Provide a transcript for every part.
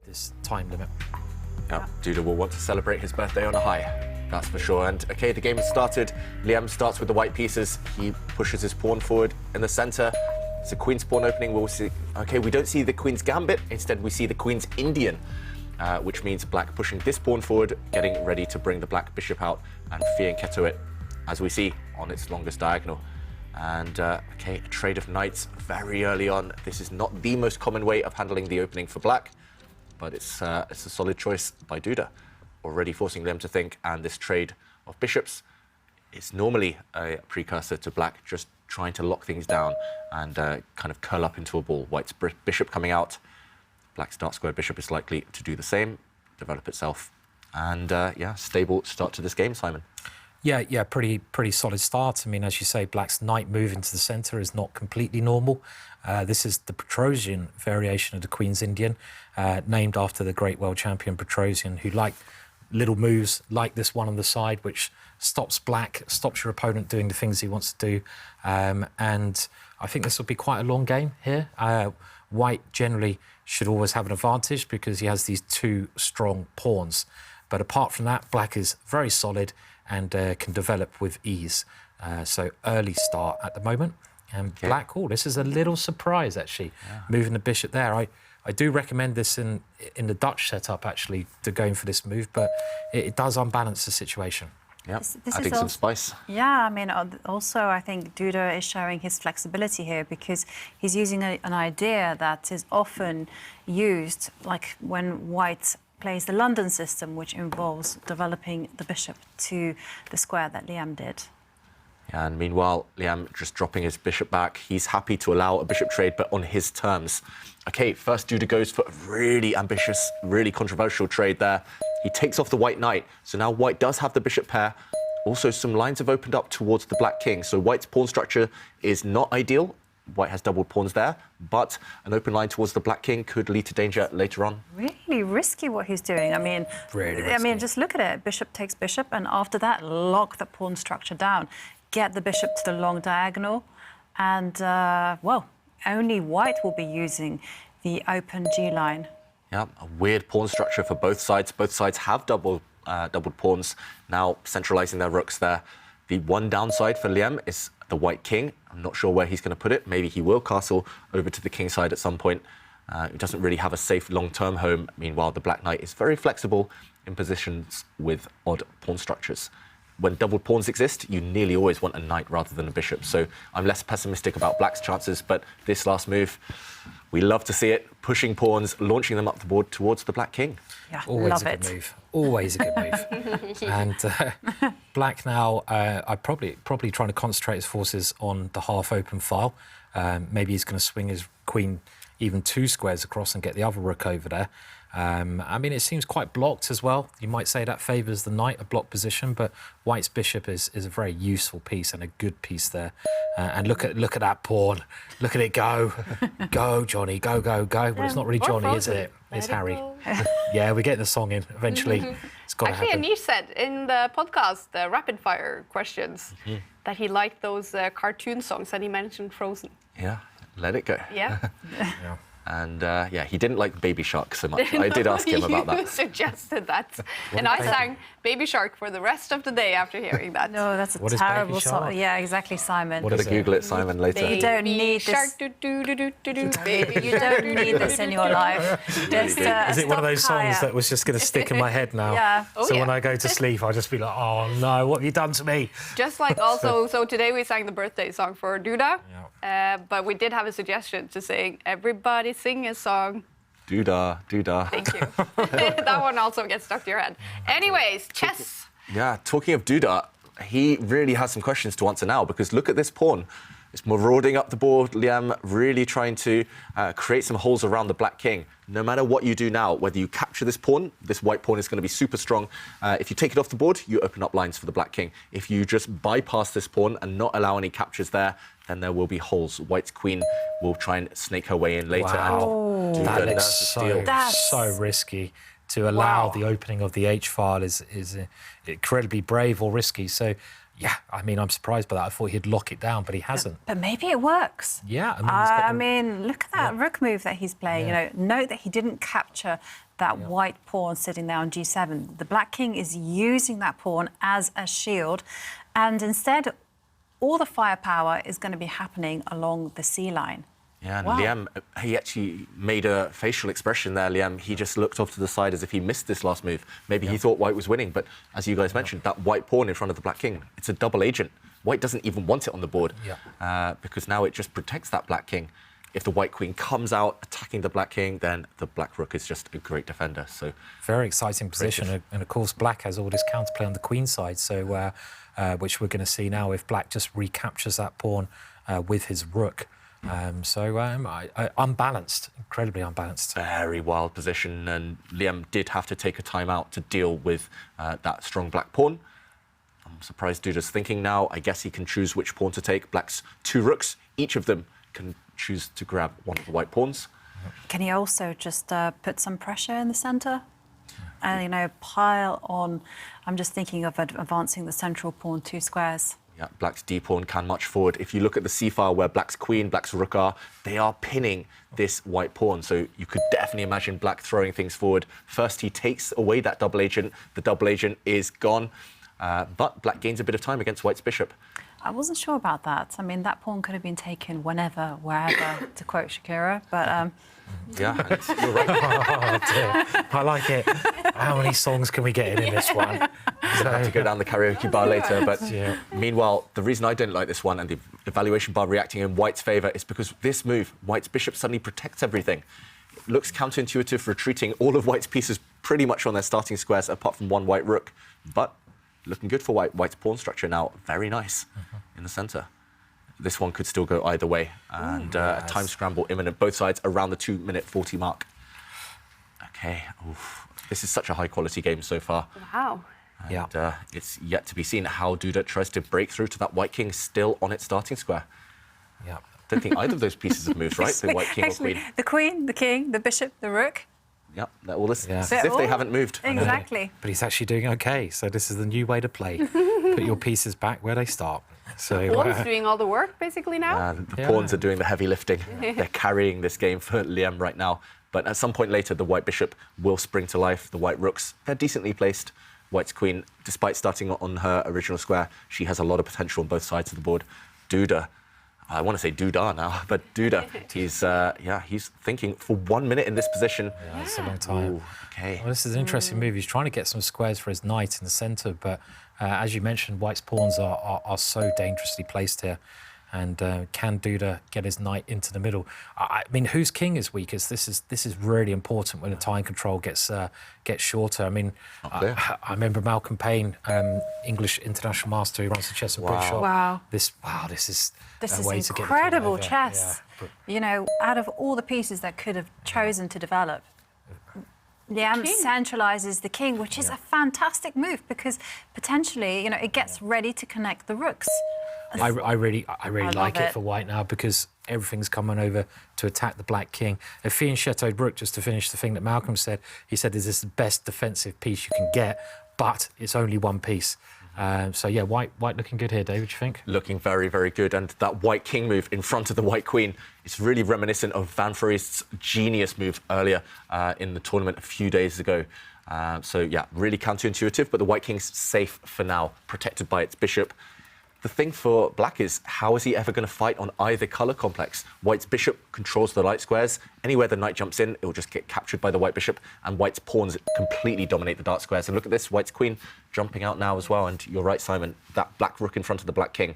this time limit. Yeah, Duda will want to celebrate his birthday on a high, that's for sure. And okay, the game has started. Liem starts with the white pieces. He pushes his pawn forward in the center. It's a queen's pawn opening. We'll see. Okay, we don't see the queen's gambit. Instead, we see the queen's Indian, which means black pushing this pawn forward, getting ready to bring the black bishop out and fianchetto it, as we see on its longest diagonal. And okay, a trade of knights very early on. This is not the most common way of handling the opening for black, but it's a solid choice by Duda, already forcing them to think. And this trade of bishops is normally a precursor to black just trying to lock things down and kind of curl up into a ball. White's bishop coming out. Black's dark square bishop is likely to do the same, develop itself. And yeah, stable start to this game, Simon. Yeah, pretty solid start. I mean, as you say, black's knight move into the centre is not completely normal. This is the Petrosian variation of the Queen's Indian, named after the great world champion Petrosian, who liked little moves like this one on the side, which stops black, stops your opponent doing the things he wants to do. And I think this will be quite a long game here. White generally should always have an advantage because he has these two strong pawns. But apart from that, black is very solid and can develop with ease. So early start at the moment. And black, this is a little surprise, actually, moving the bishop there. I do recommend this in the Dutch setup, actually, to going for this move, but it does unbalance the situation. Yeah, adding some spice. Yeah, I mean, also I think Duda is showing his flexibility here because he's using an idea that is often used, like when white plays the London system, which involves developing the bishop to the square that Liem did. Yeah, and meanwhile, Liem just dropping his bishop back. He's happy to allow a bishop trade, but on his terms. Okay, first Duda goes for a really ambitious, really controversial trade there. He takes off the white knight, so now white does have the bishop pair. Also, some lines have opened up towards the black king, so white's pawn structure is not ideal. White has doubled pawns there, but an open line towards the black king could lead to danger later on. Really risky what he's doing. I mean, really risky. Just look at it. Bishop takes bishop, and after that, lock the pawn structure down. Get the bishop to the long diagonal, and, well, only white will be using the open G line. Yeah, a weird pawn structure for both sides. Both sides have doubled pawns, now centralising their rooks there. The one downside for Liem is the white king. I'm not sure where he's going to put it. Maybe he will castle over to the king side at some point. He doesn't really have a safe long-term home. Meanwhile, the black knight is very flexible in positions with odd pawn structures. When double pawns exist, you nearly always want a knight rather than a bishop. So I'm less pessimistic about black's chances, but this last move, we love to see it. Pushing pawns, launching them up the board towards the black king. Yeah, always love a good move. Always a good move. And black now, I probably trying to concentrate his forces on the half-open file. Maybe he's going to swing his queen even 2 squares across and get the other rook over there. I mean, it seems quite blocked as well. You might say that favours the knight, a blocked position, but white's bishop is a very useful piece and a good piece there. And look at that pawn. Look at it go. Go, Johnny, go, go, go. Well, it's not really Johnny, is it? It's Harry. Yeah, we're getting the song in eventually. It's got to happen. Actually, Anish said in the podcast, the rapid fire questions, that he liked those cartoon songs, and he mentioned Frozen. Yeah, let it go. Yeah. Yeah. And yeah, he didn't like Baby Shark so much. I did ask him about that. You suggested that. And I sang Baby Shark for the rest of the day after hearing that. No, that's a terrible song. Yeah, exactly, Simon. What is Google it, Simon, later. You don't need this. You don't need this in your life. Just, is it one of those songs that was just going to stick in my head now? Yeah. So when I go to sleep, I'll just be like, oh no, what have you done to me? Just like also, so today we sang the birthday song for Duda, but we did have a suggestion to sing Everybody Sing a Song. Duda, Duda. Thank you. That one also gets stuck to your head. Anyways, chess. Yeah, talking of Duda, he really has some questions to answer now because look at this pawn. It's marauding up the board. Liem really trying to create some holes around the black king. No matter what you do now, whether you capture this pawn, this white pawn is going to be super strong. If you take it off the board, you open up lines for the black king. If you just bypass this pawn and not allow any captures there, then there will be holes. White's queen will try and snake her way in later. Wow. And that looks so risky. To allow the opening of the H file is incredibly brave or risky. So, yeah, I mean, I'm surprised by that. I thought he'd lock it down, but he hasn't. But maybe it works. Yeah. I mean, look at that rook move that he's playing. You know, note that he didn't capture that white pawn sitting there on g7. The black king is using that pawn as a shield, and instead, all the firepower is going to be happening along the c line. Yeah, and Liem, he actually made a facial expression there, Liem. He just looked off to the side as if he missed this last move. Maybe he thought white was winning, but as you guys mentioned, that white pawn in front of the black king, it's a double agent. White doesn't even want it on the board because now it just protects that black king. If the white queen comes out attacking the black king, then the black rook is just a great defender. So very exciting position, and of course black has all this counterplay on the queen side, so which we're going to see now if black just recaptures that pawn with his rook. Unbalanced, incredibly unbalanced. Very wild position, and Liem did have to take a timeout to deal with that strong black pawn. I'm surprised Duda's thinking now. I guess he can choose which pawn to take. Black's 2 rooks. Each of them can choose to grab one of the white pawns. Can he also just put some pressure in the centre? And, you know, pile on... I'm just thinking of advancing the central pawn 2 squares. Yeah, black's d-pawn can march forward. If you look at the c-file where black's queen, black's rook are, they are pinning this white pawn. So you could definitely imagine black throwing things forward. First, he takes away that double agent. The double agent is gone. But black gains a bit of time against white's bishop. I wasn't sure about that. I mean, that pawn could have been taken whenever, wherever, to quote Shakira. But yeah, you're right. Oh, dear. I like it. How many songs can we get in this one? So, have to go down the karaoke bar later. But meanwhile, the reason I didn't like this one and the evaluation bar reacting in white's favour is because this move, white's bishop suddenly protects everything. It looks counterintuitive, retreating all of white's pieces pretty much on their starting squares, apart from one white rook. But looking good for white. White's pawn structure now very nice in the centre. This one could still go either way, and a time scramble imminent. Both sides around the 2-minute 40 mark. Okay, oof. This is such a high-quality game so far. Wow. And it's yet to be seen how Duda tries to break through to that white king still on its starting square. Yeah. Don't think either of those pieces have moved, right? The white king or queen. The queen, the king, the bishop, the rook. Yep, they're all as if they haven't moved. Exactly. But he's actually doing okay, so this is the new way to play. Put your pieces back where they start. So The pawn's doing all the work, basically, now? The pawns are doing the heavy lifting. They're carrying this game for Liem right now. But at some point later, the white bishop will spring to life. The white rooks, they're decently placed. White's queen, despite starting on her original square, she has a lot of potential on both sides of the board. Duda, I want to say Duda now, but Duda, he's thinking for 1 minute in this position. Yeah, it's a long time. Ooh, okay. Well, this is an interesting move. He's trying to get some squares for his knight in the centre, but as you mentioned, white's pawns are so dangerously placed here. And can Duda get his knight into the middle? I mean, whose king is weakest? This is really important when the time control gets shorter. I mean, I remember Malcolm Payne, English international master who runs the chess and brick shop. Wow. This is incredible chess. Yeah. You know, out of all the pieces that could have chosen to develop, Liem centralises the king, which is a fantastic move because potentially, you know, it gets ready to connect the rooks. I really like it it for white now because everything's coming over to attack the black king. If fianchettoed rook, just to finish the thing that Malcolm said, he said, is this the best defensive piece you can get, but it's only one piece. So, yeah, white looking good here, David, do you think? Looking very, very good. And that white king move in front of the white queen is really reminiscent of Van Foreest's genius move earlier in the tournament a few days ago. So, yeah, really counterintuitive, but the white king's safe for now, protected by its bishop. The thing for black is, how is he ever going to fight on either colour complex? White's bishop controls the light squares. Anywhere the knight jumps in, it will just get captured by the white bishop, and white's pawns completely dominate the dark squares. And look at this, white's queen jumping out now as well. And you're right, Simon, that black rook in front of the black king,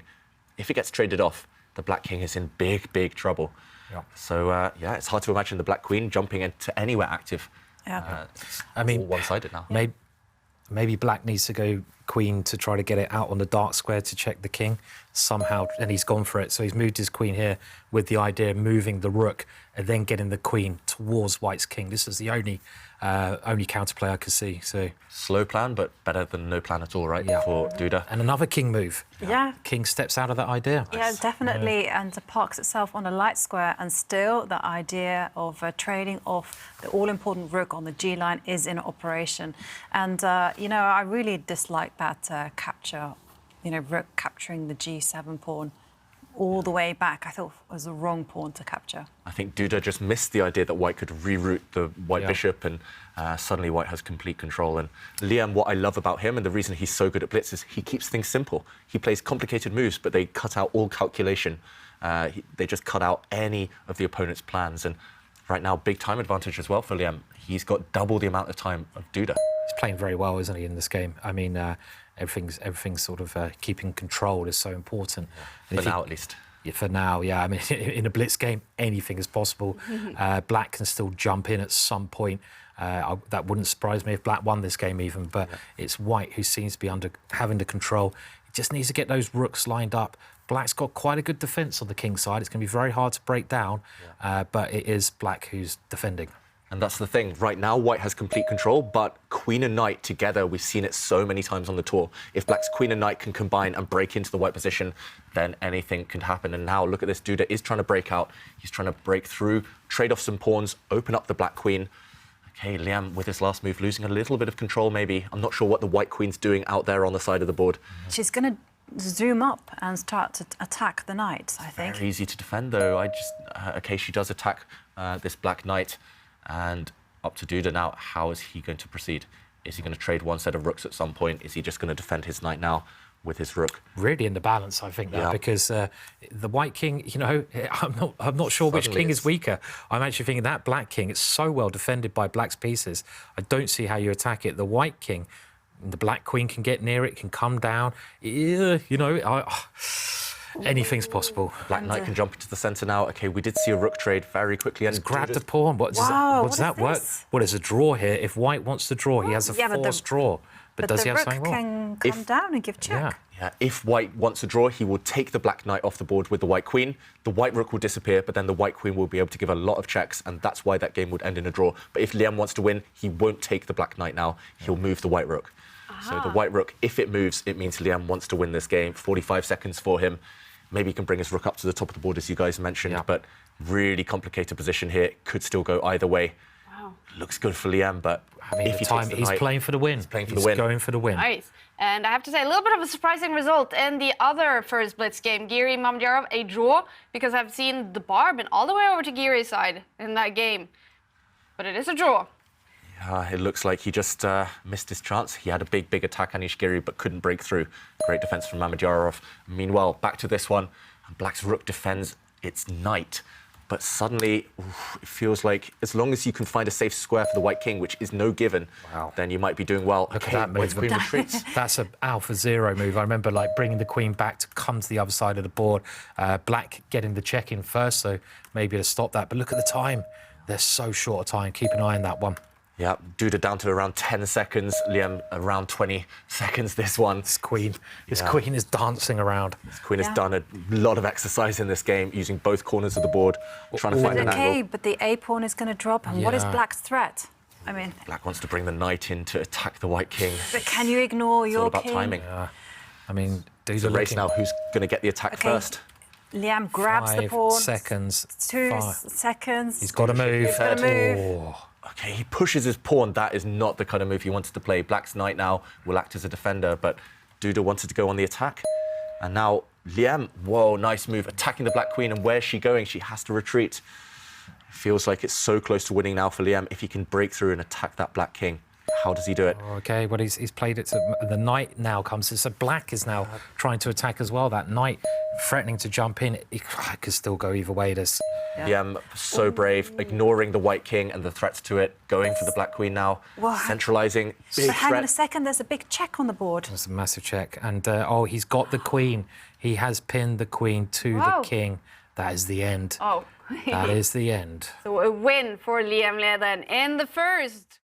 if it gets traded off, the black king is in big, big trouble. Yeah. So, yeah, it's hard to imagine the black queen jumping into anywhere active. Yeah. I mean, all one-sided now. Maybe black needs to go queen to try to get it out on the dark square to check the king somehow, and he's gone for it. So he's moved his queen here with the idea of moving the rook and then getting the queen towards white's king. This is the only counterplay I could see. So slow plan, but better than no plan at all, right? Yeah. For Duda. And another king move. Yeah. King steps out of that idea. Yeah, definitely, and parks itself on a light square, and still the idea of trading off the all-important rook on the G line is in operation. And, you know, I really dislike that capture, you know, rook capturing the G7 pawn. all the way back, I thought was the wrong pawn to capture. I think Duda just missed the idea that white could reroute the white bishop, and suddenly white has complete control. And Liem, what I love about him, and the reason he's so good at blitz, is he keeps things simple. He plays complicated moves, but they cut out all calculation. They just cut out any of the opponent's plans. And right now, big time advantage as well for Liem. He's got double the amount of time of Duda. He's playing very well, isn't he, in this game? I mean, everything's sort of keeping control is so important. For now, at least. Yeah, for now, yeah. I mean, in a blitz game, anything is possible. Black can still jump in at some point. That wouldn't surprise me if Black won this game even, but it's white who seems to be having the control. He just needs to get those rooks lined up. Black's got quite a good defence on the king side. It's going to be very hard to break down, but it is Black who's defending. And that's the thing. Right now, white has complete control, but queen and knight together, we've seen it so many times on the tour. If black's queen and knight can combine and break into the white position, then anything can happen. And now, look at this. Duda is trying to break out. He's trying to break through, trade off some pawns, open up the black queen. Okay, Liem, with his last move, losing a little bit of control, maybe. I'm not sure what the white queen's doing out there on the side of the board. She's going to zoom up and start to attack the knight, I think. Very easy to defend, though. Okay, she does attack this black knight. And up to Duda now, how is he going to proceed? Is he going to trade one set of rooks at some point? Is he just going to defend his knight now with his rook? Really in the balance, I think, that, because the white king, you know, I'm not sure which king is weaker. I'm actually thinking that black king, it's so well defended by black's pieces. I don't see how you attack it. The white king, the black queen can get near it, can come down. You know, anything's possible. Black knight can jump into the centre now. OK, we did see a rook trade very quickly. And grab the pawn. What does that work? Well, there's a draw here. If white wants to draw, he has a forced draw. But does he have something more? The rook can come down and give check. Yeah, if white wants to draw, he will take the black knight off the board with the white queen. The white rook will disappear, but then the white queen will be able to give a lot of checks, and that's why that game would end in a draw. But if Liem wants to win, he won't take the black knight now. He'll move the white rook. So the white rook, if it moves, it means Liem wants to win this game. 45 seconds for him. Maybe he can bring his rook up to the top of the board, as you guys mentioned, but really complicated position here. Could still go either way. Wow. Looks good for Liem, but I mean, he's playing for the win. He's playing for the win. Going for the win. Nice. And I have to say, a little bit of a surprising result in the other first Blitz game. Giri Mamdjarov, a draw, because I've seen the bar been all the way over to Giri's side in that game. But it is a draw. It looks like he just missed his chance. He had a big attack, Anish Giri, but couldn't break through. Great defense from Mamdjarov. Meanwhile, back to this one. Black's rook defends its knight. But suddenly, it feels like as long as you can find a safe square for the white king, which is no given, then you might be doing well. Look at that move. Queen retreats. That's an alpha zero move. I remember like bringing the queen back to come to the other side of the board. Black getting the check in first, so maybe to stop that. But look at the time. They're so short of time. Keep an eye on that one. Yeah, Duda down to around 10 seconds. Liem around 20 seconds this one. His queen is dancing around. His queen has done a lot of exercise in this game, using both corners of the board, trying to find an angle. But the A pawn is going to drop. And what is black's threat? I mean, black wants to bring the knight in to attack the white king. But can you ignore your king? It's all about timing. I mean, Duda race now. Who's going to get the attack first? Liem grabs the pawn. 5 seconds. 2 seconds. He's got to move. He's got to move. OK, he pushes his pawn. That is not the kind of move he wanted to play. Black's knight now will act as a defender, but Duda wanted to go on the attack. And now Liem, whoa, nice move, attacking the black queen. And where's she going? She has to retreat. Feels like it's so close to winning now for Liem if he can break through and attack that black king. How does he do it? OK, well, he's played it to... The knight now comes in, so black is now trying to attack as well. That knight threatening to jump in. It could still go either way, this. Liem, so brave, ignoring the white king and the threats to it, going for the black queen now, centralising. But hang on a second, there's a big check on the board. There's a massive check. And, he's got the queen. He has pinned the queen to the king. That is the end. Oh. That is the end. So a win for Liem then in the first.